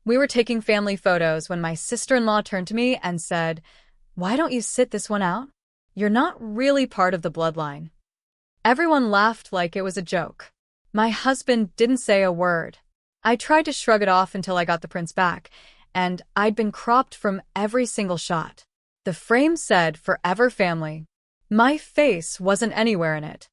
We were taking family photos when my sister-in-law turned to me and said, "Why don't you sit this one out? You're not really part of the bloodline." Everyone laughed like it was a joke. My husband didn't say a word. I tried to shrug it off until I got the prints back, and I'd been cropped from every single shot. The frame said "Forever Family." My face wasn't anywhere in it.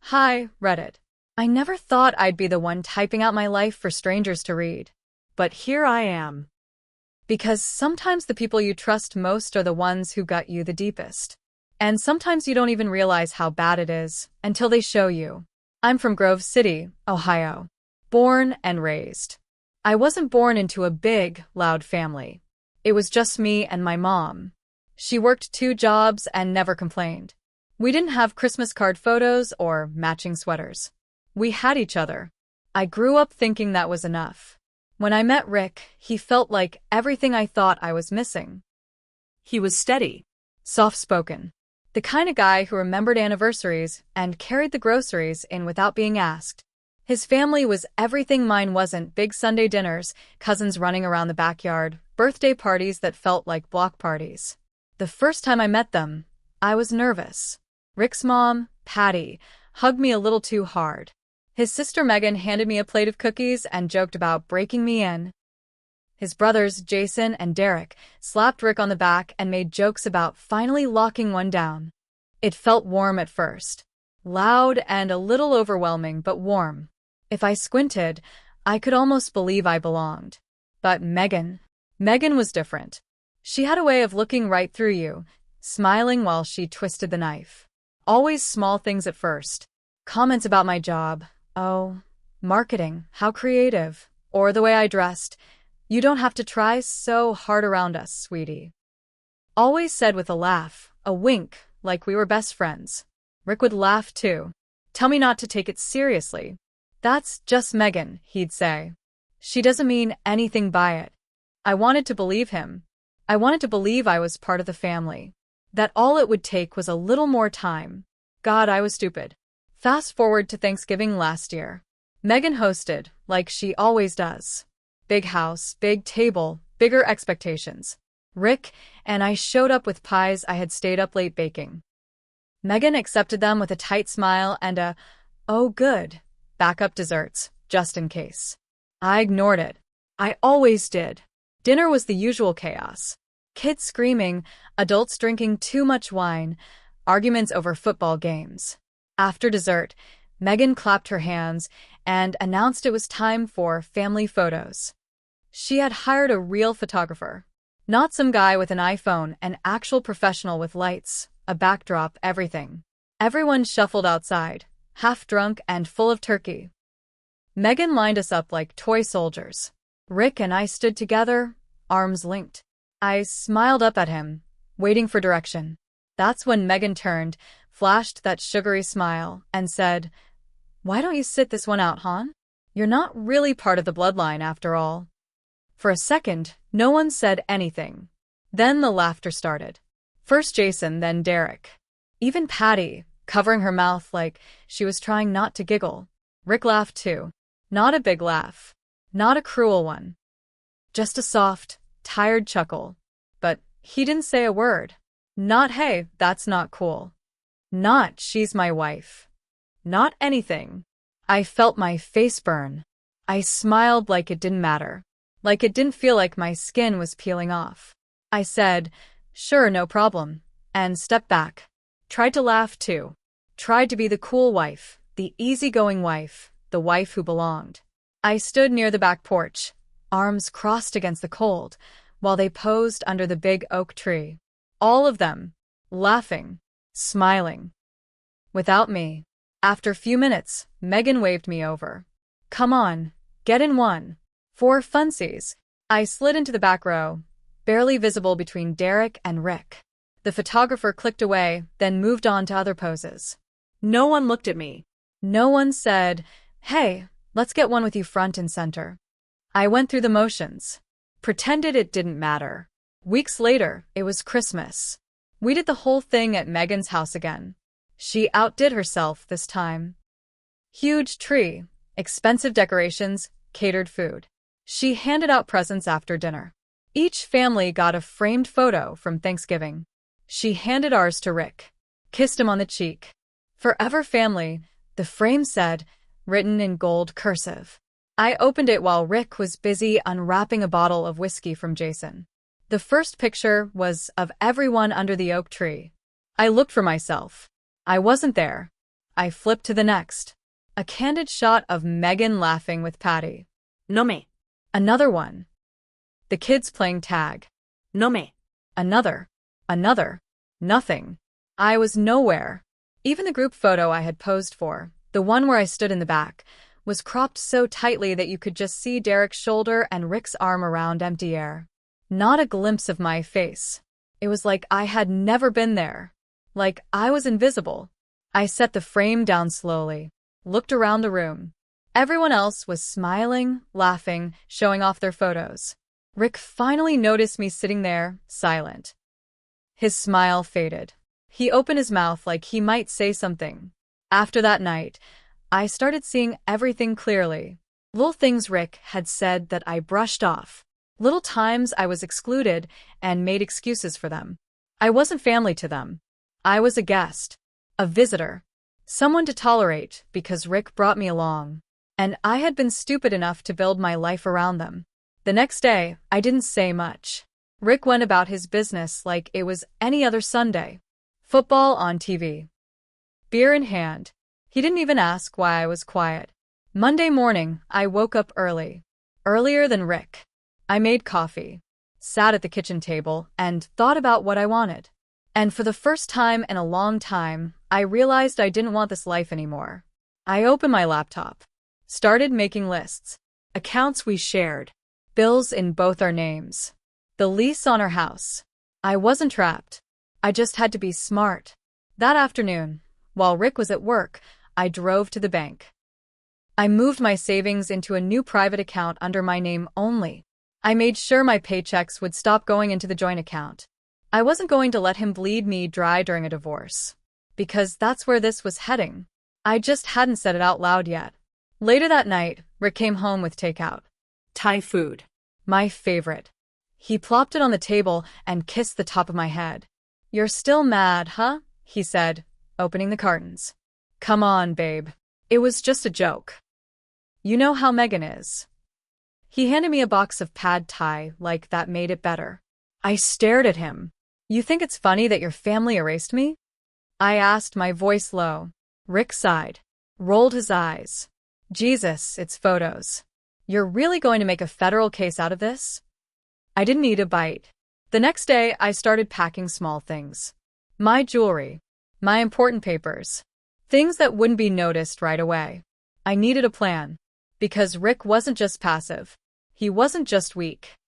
Hi, Reddit. I never thought I'd be the one typing out my life for strangers to read. But here I am. Because sometimes the people you trust most are the ones who got you the deepest. And sometimes you don't even realize how bad it is until they show you. I'm from Grove City, Ohio. Born and raised. I wasn't born into a big, loud family. It was just me and my mom. She worked 2 jobs and never complained. We didn't have Christmas card photos or matching sweaters. We had each other. I grew up thinking that was enough. When I met Rick, he felt like everything I thought I was missing. He was steady, soft-spoken, the kind of guy who remembered anniversaries and carried the groceries in without being asked. His family was everything mine wasn't: big Sunday dinners, cousins running around the backyard, birthday parties that felt like block parties. The first time I met them, I was nervous. Rick's mom, Patty, hugged me a little too hard. His sister Megan handed me a plate of cookies and joked about breaking me in. His brothers, Jason and Derek, slapped Rick on the back and made jokes about finally locking one down. It felt warm at first. Loud and a little overwhelming, but warm. If I squinted, I could almost believe I belonged. But Megan was different. She had a way of looking right through you, smiling while she twisted the knife. Always small things at first. Comments about my job. "Oh, marketing, how creative." Or the way I dressed. "You don't have to try so hard around us, sweetie." Always said with a laugh, a wink, like we were best friends. Rick would laugh too. "Tell me not to take it seriously. That's just Megan," he'd say. "She doesn't mean anything by it." I wanted to believe him. I wanted to believe I was part of the family. That all it would take was a little more time. God, I was stupid. Fast forward to Thanksgiving last year. Megan hosted, like she always does. Big house, big table, bigger expectations. Rick and I showed up with pies I had stayed up late baking. Megan accepted them with a tight smile and a, "Oh good, backup desserts, just in case." I ignored it. I always did. Dinner was the usual chaos. Kids screaming, adults drinking too much wine, arguments over football games. After dessert, Megan clapped her hands and announced it was time for family photos. She had hired a real photographer. Not some guy with an iPhone, an actual professional with lights, a backdrop, everything. Everyone shuffled outside, half drunk and full of turkey. Megan lined us up like toy soldiers. Rick and I stood together, arms linked. I smiled up at him, waiting for direction. That's when Megan turned, flashed that sugary smile, and said, "Why don't you sit this one out, hon? You're not really part of the bloodline after all." For a second, no one said anything. Then the laughter started. First Jason, then Derek. Even Patty, covering her mouth like she was trying not to giggle. Rick laughed too. Not a big laugh. Not a cruel one. Just a soft, tired chuckle. But he didn't say a word. Not "Hey, that's not cool." Not "She's my wife." Not anything. I felt my face burn. I smiled like it didn't matter. Like it didn't feel like my skin was peeling off. I said, "Sure, no problem," and stepped back. Tried to laugh too. Tried to be the cool wife, the easygoing wife, the wife who belonged. I stood near the back porch, arms crossed against the cold, while they posed under the big oak tree. All of them, laughing, smiling. Without me. After a few minutes, Megan waved me over. "Come on, get in one." For funsies, I slid into the back row, barely visible between Derek and Rick. The photographer clicked away, then moved on to other poses. No one looked at me. No one said, "Hey, let's get one with you front and center." I went through the motions. Pretended it didn't matter. Weeks later, it was Christmas. We did the whole thing at Megan's house again. She outdid herself this time. Huge tree, expensive decorations, catered food. She handed out presents after dinner. Each family got a framed photo from Thanksgiving. She handed ours to Rick, kissed him on the cheek. Forever family, the frame said, written in gold cursive. I opened it while Rick was busy unwrapping a bottle of whiskey from Jason. The first picture was of everyone under the oak tree. I looked for myself. I wasn't there. I flipped to the next. A candid shot of Megan laughing with Patty. No me. Another one. The kids playing tag. No me. Another. Nothing. I was nowhere. Even the group photo I had posed for, the one where I stood in the back, was cropped so tightly that you could just see Derek's shoulder and Rick's arm around empty air. Not a glimpse of my face. It was like I had never been there. Like I was invisible. I set the frame down slowly, looked around the room. Everyone else was smiling, laughing, showing off their photos. Rick finally noticed me sitting there, silent. His smile faded. He opened his mouth like he might say something. After that night, I started seeing everything clearly. Little things Rick had said that I brushed off. Little times I was excluded and made excuses for them. I wasn't family to them. I was a guest, a visitor, someone to tolerate because Rick brought me along. And I had been stupid enough to build my life around them. The next day, I didn't say much. Rick went about his business like it was any other Sunday. Football on TV. Beer in hand. He didn't even ask why I was quiet. Monday morning, I woke up early. Earlier than Rick. I made coffee, sat at the kitchen table, and thought about what I wanted. And for the first time in a long time, I realized I didn't want this life anymore. I opened my laptop. Started making lists. Accounts we shared. Bills in both our names. The lease on our house. I wasn't trapped. I just had to be smart. That afternoon, while Rick was at work, I drove to the bank. I moved my savings into a new private account under my name only. I made sure my paychecks would stop going into the joint account. I wasn't going to let him bleed me dry during a divorce. Because that's where this was heading. I just hadn't said it out loud yet. Later that night, Rick came home with takeout. Thai food. My favorite. He plopped it on the table and kissed the top of my head. "You're still mad, huh?" he said, opening the cartons. "Come on, babe. It was just a joke. You know how Megan is." He handed me a box of pad thai like that made it better. I stared at him. "You think it's funny that your family erased me?" I asked, my voice low. Rick sighed, rolled his eyes. "Jesus, it's photos. You're really going to make a federal case out of this?" I didn't eat a bite. The next day, I started packing small things. My jewelry. My important papers. Things that wouldn't be noticed right away. I needed a plan. Because Rick wasn't just passive. He wasn't just weak.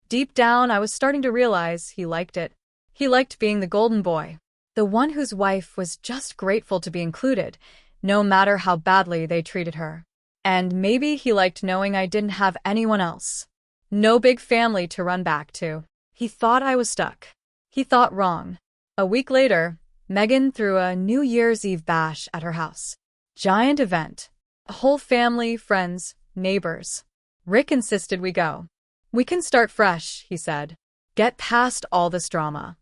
Deep down, I was starting to realize he liked it. He liked being the golden boy. The one whose wife was just grateful to be included, no matter how badly they treated her. And maybe he liked knowing I didn't have anyone else. No big family to run back to. He thought I was stuck. He thought wrong. A week later, Megan threw a New Year's Eve bash at her house. Giant event. A whole family, friends, neighbors. Rick insisted we go. "We can start fresh," he said. "Get past all this drama."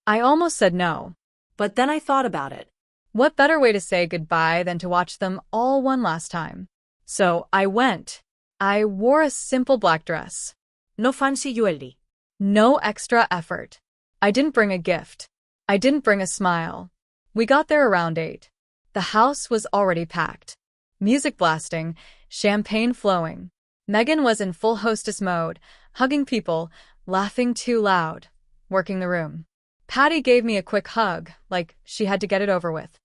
I almost said no. But then I thought about it. What better way to say goodbye than to watch them all one last time? So I went. I wore a simple black dress. No fancy jewelry. No extra effort. I didn't bring a gift. I didn't bring a smile. We got there around 8. The house was already packed. Music blasting, champagne flowing. Megan was in full hostess mode, hugging people, laughing too loud, working the room. Patty gave me a quick hug, like she had to get it over with.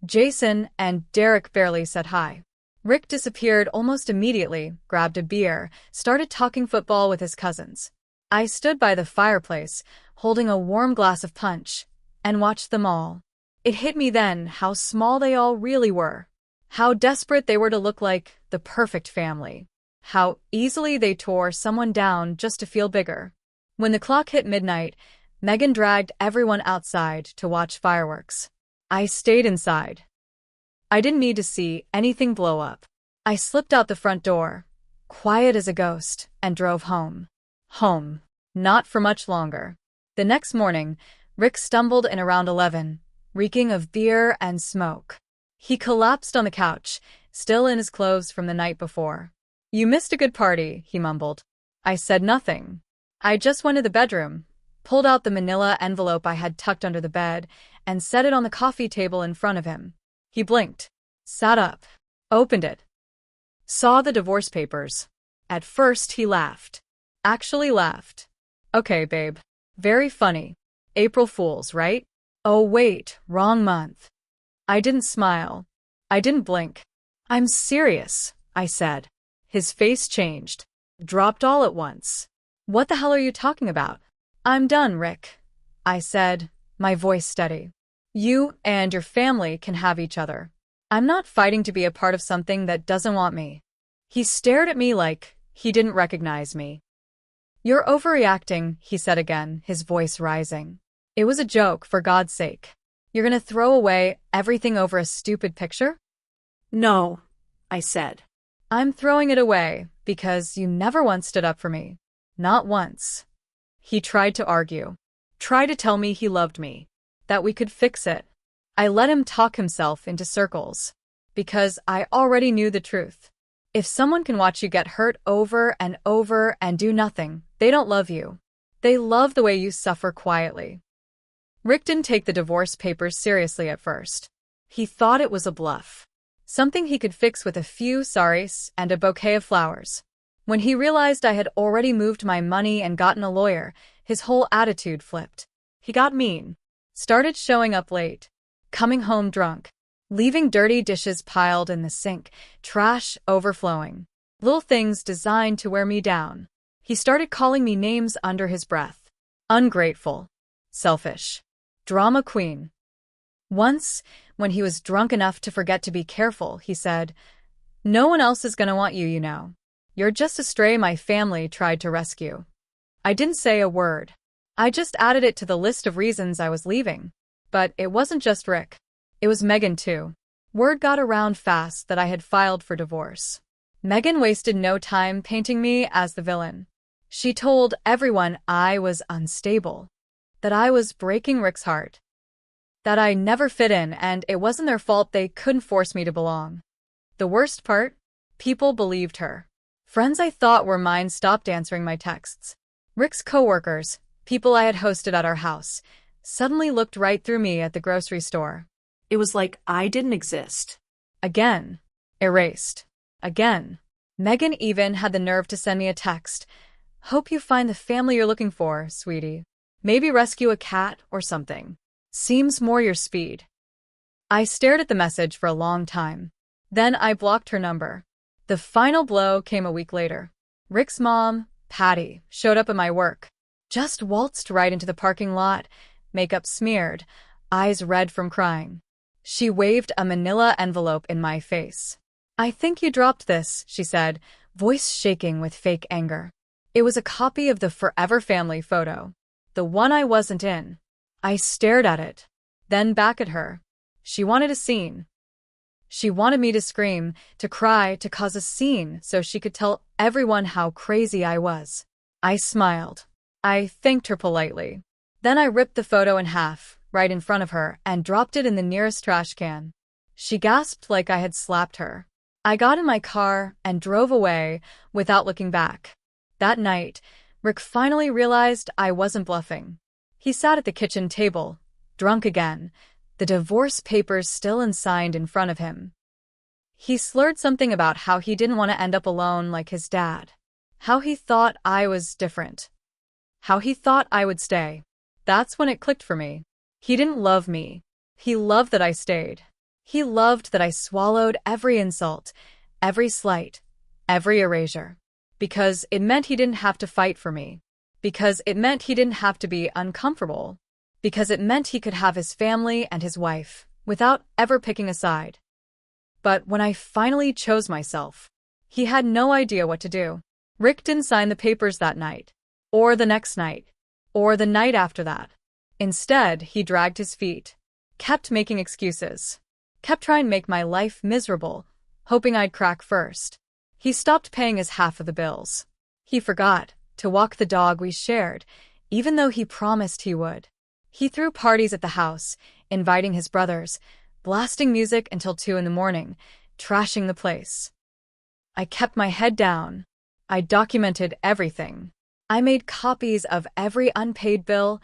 Jason and Derek barely said hi. Rick disappeared almost immediately, grabbed a beer, started talking football with his cousins. I stood by the fireplace, holding a warm glass of punch, and watched them all. It hit me then how small they all really were. How desperate they were to look like the perfect family. How easily they tore someone down just to feel bigger. When the clock hit midnight, Megan dragged everyone outside to watch fireworks. I stayed inside. I didn't need to see anything blow up. I slipped out the front door, quiet as a ghost, and drove home. Home. Not for much longer. The next morning, Rick stumbled in around 11, reeking of beer and smoke. He collapsed on the couch, still in his clothes from the night before. "You missed a good party," he mumbled. I said nothing. I just went to the bedroom, pulled out the manila envelope I had tucked under the bed, and set it on the coffee table in front of him. He blinked, sat up, opened it, saw the divorce papers. At first he laughed. Actually laughed. "Okay, babe. Very funny. April Fools, right? Oh wait, wrong month." I didn't smile. I didn't blink. "I'm serious," I said. His face changed, dropped all at once. "What the hell are you talking about?" "I'm done, Rick," I said, my voice steady. "You and your family can have each other. I'm not fighting to be a part of something that doesn't want me." He stared at me like he didn't recognize me. "You're overreacting," he said again, his voice rising. "It was a joke, for God's sake. You're gonna throw away everything over a stupid picture?" "No," I said. "I'm throwing it away because you never once stood up for me. Not once." He tried to argue. Tried to tell me he loved me. That we could fix it. I let him talk himself into circles. Because I already knew the truth. If someone can watch you get hurt over and over and do nothing, they don't love you. They love the way you suffer quietly. Rick didn't take the divorce papers seriously at first. He thought it was a bluff. Something he could fix with a few sorries and a bouquet of flowers. When he realized I had already moved my money and gotten a lawyer, his whole attitude flipped. He got mean. Started showing up late. Coming home drunk. Leaving dirty dishes piled in the sink, trash overflowing. Little things designed to wear me down. He started calling me names under his breath. Ungrateful. Selfish. Drama queen. Once, when he was drunk enough to forget to be careful, he said, "No one else is gonna want you, you know. You're just a stray my family tried to rescue." I didn't say a word. I just added it to the list of reasons I was leaving. But it wasn't just Rick. It was Megan too. Word got around fast that I had filed for divorce. Megan wasted no time painting me as the villain. She told everyone I was unstable. That I was breaking Rick's heart. That I never fit in and it wasn't their fault they couldn't force me to belong. The worst part? People believed her. Friends I thought were mine stopped answering my texts. Rick's coworkers, people I had hosted at our house, suddenly looked right through me at the grocery store. It was like I didn't exist. Again. Erased. Again. Megan even had the nerve to send me a text. "Hope you find the family you're looking for, sweetie. Maybe rescue a cat or something. Seems more your speed." I stared at the message for a long time. Then I blocked her number. The final blow came a week later. Rick's mom, Patty, showed up at my work. Just waltzed right into the parking lot, makeup smeared, eyes red from crying. She waved a manila envelope in my face. "I think you dropped this," she said, voice shaking with fake anger. It was a copy of the Forever Family photo. The one I wasn't in. I stared at it. Then back at her. She wanted a scene. She wanted me to scream, to cry, to cause a scene so she could tell everyone how crazy I was. I smiled. I thanked her politely. Then I ripped the photo in half, right in front of her, and dropped it in the nearest trash can. She gasped like I had slapped her. I got in my car and drove away without looking back. That night, Rick finally realized I wasn't bluffing. He sat at the kitchen table, drunk again, the divorce papers still unsigned in front of him. He slurred something about how he didn't want to end up alone like his dad. How he thought I was different. How he thought I would stay. That's when it clicked for me. He didn't love me. He loved that I stayed. He loved that I swallowed every insult, every slight, every erasure. Because it meant he didn't have to fight for me. Because it meant he didn't have to be uncomfortable. Because it meant he could have his family and his wife, without ever picking a side. But when I finally chose myself, he had no idea what to do. Rick didn't sign the papers that night. Or the next night. Or the night after that. Instead, he dragged his feet. Kept making excuses. Kept trying to make my life miserable, hoping I'd crack first. He stopped paying his half of the bills. He forgot to walk the dog we shared, even though he promised he would. He threw parties at the house, inviting his brothers, blasting music until 2 in the morning, trashing the place. I kept my head down. I documented everything. I made copies of every unpaid bill,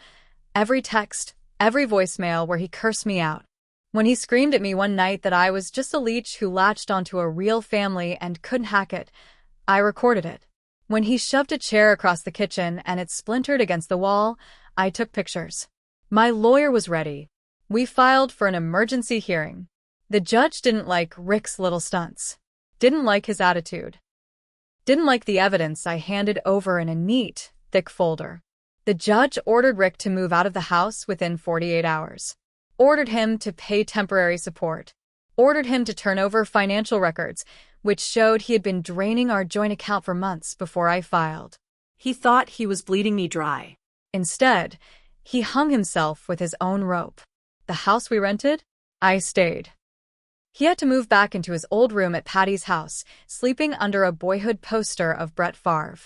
every text, every voicemail where he cursed me out. When he screamed at me one night that I was just a leech who latched onto a real family and couldn't hack it, I recorded it. When he shoved a chair across the kitchen and it splintered against the wall, I took pictures. My lawyer was ready. We filed for an emergency hearing. The judge didn't like Rick's little stunts. Didn't like his attitude. Didn't like the evidence I handed over in a neat, thick folder. The judge ordered Rick to move out of the house within 48 hours. Ordered him to pay temporary support. Ordered him to turn over financial records, which showed he had been draining our joint account for months before I filed. He thought he was bleeding me dry. Instead, he hung himself with his own rope. The house we rented? I stayed. He had to move back into his old room at Patty's house, sleeping under a boyhood poster of Brett Favre.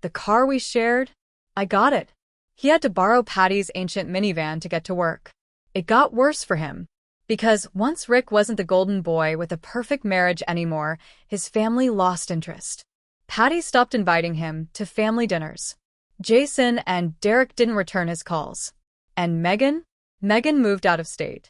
The car we shared? I got it. He had to borrow Patty's ancient minivan to get to work. It got worse for him. Because once Rick wasn't the golden boy with a perfect marriage anymore, his family lost interest. Patty stopped inviting him to family dinners. Jason and Derek didn't return his calls. And Megan? Megan moved out of state.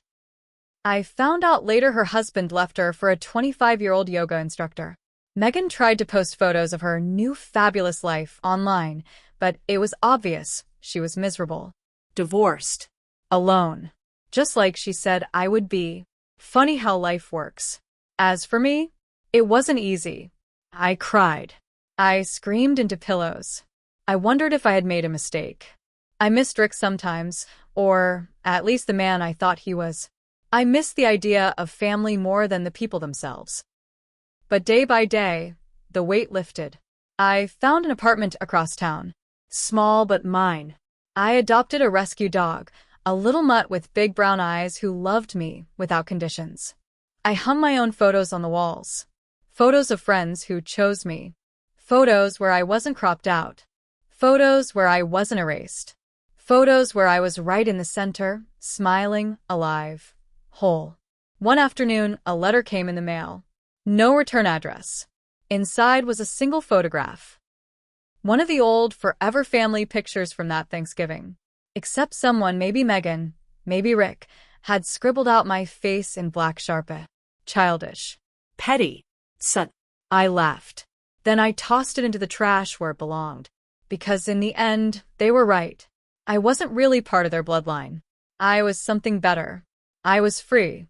I found out later her husband left her for a 25-year-old yoga instructor. Megan tried to post photos of her new fabulous life online, but it was obvious she was miserable. Divorced. Alone. Just like she said I would be. Funny how life works. As for me, it wasn't easy. I cried. I screamed into pillows. I wondered if I had made a mistake. I missed Rick sometimes, or at least the man I thought he was. I missed the idea of family more than the people themselves. But day by day, the weight lifted. I found an apartment across town. Small but mine. I adopted a rescue dog, a little mutt with big brown eyes who loved me without conditions. I hung my own photos on the walls. Photos of friends who chose me. Photos where I wasn't cropped out. Photos where I wasn't erased. Photos where I was right in the center, smiling, alive, whole. One afternoon, a letter came in the mail. No return address. Inside was a single photograph. One of the old forever family pictures from that Thanksgiving. Except someone, maybe Megan, maybe Rick, had scribbled out my face in black Sharpie. Childish. Petty. Sut. I laughed. Then I tossed it into the trash where it belonged. Because in the end, they were right. I wasn't really part of their bloodline. I was something better. I was free.